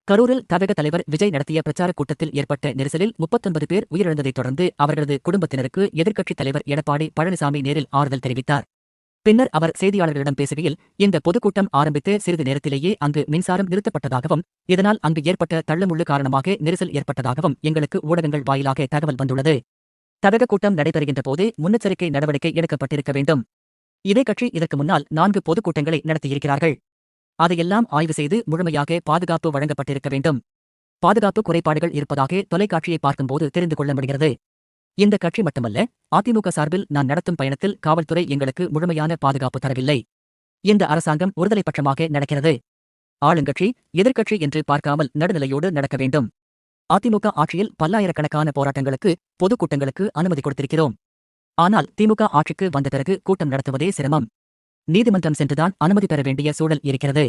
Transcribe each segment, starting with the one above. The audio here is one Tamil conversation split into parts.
கரூரில் தவிக தலைவர் விஜய் நடத்திய பிரச்சாரக் கூட்டத்தில் ஏற்பட்ட நெரிசலில் 39 பேர் உயிரிழந்ததைத் தொடர்ந்து அவர்களது குடும்பத்தினருக்கு எதிர்க்கட்சித் தலைவர் எடப்பாடி பழனிசாமி நேரில் ஆறுதல் தெரிவித்தார். பின்னர் அவர் செய்தியாளர்களிடம் பேசுகையில், இந்த பொதுக்கூட்டம் ஆரம்பித்து சிறிது நேரத்திலேயே அங்கு மின்சாரம் நிறுத்தப்பட்டதாகவும், இதனால் அங்கு ஏற்பட்ட தள்ளுமுள்ளு காரணமாக நெரிசல் ஏற்பட்டதாகவும் எங்களுக்கு ஊடகங்கள் வாயிலாக தகவல் வந்துள்ளது. தவிக கூட்டம் நடைபெறுகின்ற போது முன்னெச்சரிக்கை நடவடிக்கை எடுக்கப்பட்டிருக்க வேண்டும். இதே கட்சி இதற்கு முன்னால் 4 பொதுக்கூட்டங்களை நடத்தியிருக்கிறார்கள். அதையெல்லாம் ஆய்வு செய்து முழுமையாக பாதுகாப்பு வழங்கப்பட்டிருக்க வேண்டும். பாதுகாப்பு குறைபாடுகள் இருப்பதாக தொலைக்காட்சியை பார்க்கும்போது தெரிந்து கொள்ள முடிகிறது. இந்த கட்சி மட்டுமல்ல, அதிமுக சார்பில் நான் நடத்தும் பயணத்தில் காவல்துறை எங்களுக்கு முழுமையான பாதுகாப்பு தரவில்லை. இந்த அரசாங்கம் ஒருதலைப்பட்சமாக நடக்கிறது. ஆளுங்கட்சி எதிர்க்கட்சி என்று பார்க்காமல் நடுநிலையோடு நடக்க வேண்டும். அதிமுக ஆட்சியில் பல்லாயிரக்கணக்கான போராட்டங்களுக்கு, பொதுக்கூட்டங்களுக்கு அனுமதி கொடுத்திருக்கிறோம். ஆனால் திமுக ஆட்சிக்கு வந்த பிறகு கூட்டம் நடத்துவதே சிரமம். நீதிமன்றம் சென்றுதான் அனுமதி பெற வேண்டிய சூழல் இருக்கிறது.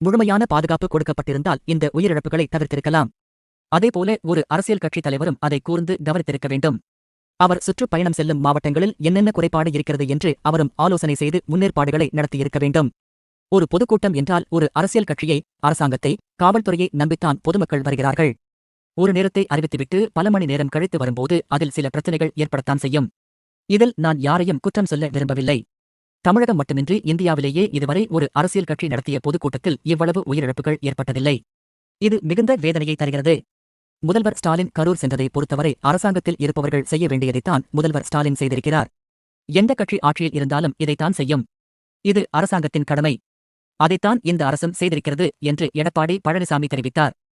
முழுமையான பாதுகாப்பு கொடுக்கப்பட்டிருந்தால் இந்த உயிரிழப்புகளை தவிர்த்திருக்கலாம். அதேபோல ஒரு அரசியல் கட்சித் தலைவரும் அதை கூர்ந்து கவனித்திருக்க வேண்டும். அவர் சுற்றுப்பயணம் செல்லும் மாவட்டங்களில் என்னென்ன குறைபாடு இருக்கிறது என்று அவரும் ஆலோசனை செய்து முன்னேற்பாடுகளை நடத்தியிருக்க வேண்டும். ஒரு பொதுக்கூட்டம் என்றால் ஒரு அரசியல் கட்சியை, அரசாங்கத்தை, காவல்துறையை நம்பித்தான் பொதுமக்கள் வருகிறார்கள். ஒரு நேரத்தை அறிவித்துவிட்டு பல மணி நேரம் கழித்து வரும்போது அதில் சில பிரச்சனைகள் ஏற்படத்தான் செய்யும். இதில் நான் யாரையும் குற்றம் சொல்ல விரும்பவில்லை. தமிழகம் மட்டுமின்றி இந்தியாவிலேயே இதுவரை ஒரு அரசியல் கட்சி நடத்திய பொதுக்கூட்டத்தில் இவ்வளவு உயிரிழப்புகள் ஏற்பட்டதில்லை. இது மிகுந்த வேதனையை தருகிறது. முதல்வர் ஸ்டாலின் கரூர் சென்றதை பொறுத்தவரை அரசாங்கத்தில் இருப்பவர்கள் செய்ய வேண்டியதைத்தான் முதல்வர் ஸ்டாலின் செய்திருக்கிறார். எந்த கட்சி ஆட்சியில் இருந்தாலும் இதைத்தான் செய்யும். இது அரசாங்கத்தின் கடமை. அதைத்தான் இந்த அரசும் செய்திருக்கிறது என்று எடப்பாடி பழனிசாமி தெரிவித்தார்.